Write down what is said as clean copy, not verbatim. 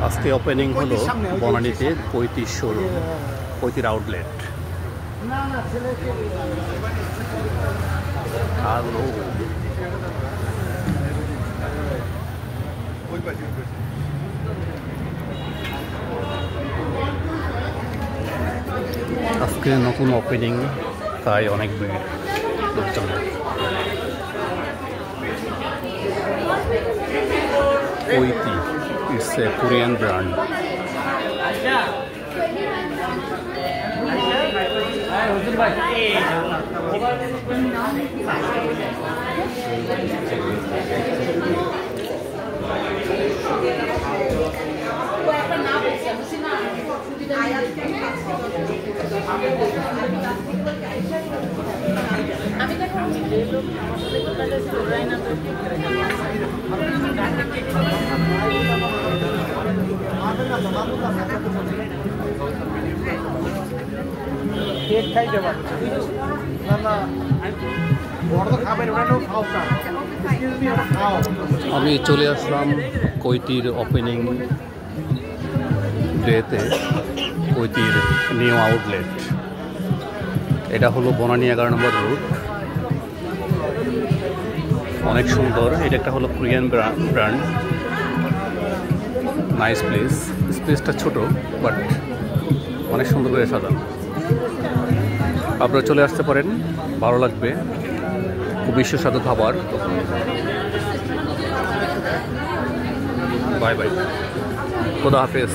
আজকে ওপেনিং হলো বনানীতে 35 outlet. Hello, আজকে নতুন ওপেনিং, তাই অনেক ভিড় লোকজনের। Kaiti, it's a Korean brand. আমি চলে আসলাম কৈতির ওপেনিং ডেতে, কৈতির নিউ আউটলেট। এটা হলো বনানী 11 নম্বর রুট। অনেক সুন্দর। এটা একটা হলো কোরিয়ান ব্র্যান্ড। Nice place. স্পেসটা ছোট, বাট অনেক সুন্দর করে সাজানো। আপনারা চলে আসতে পারেন, ভালো লাগবে। খুবই সুস্বাদু খাবার। বাই বাই, খোদা হাফেজ।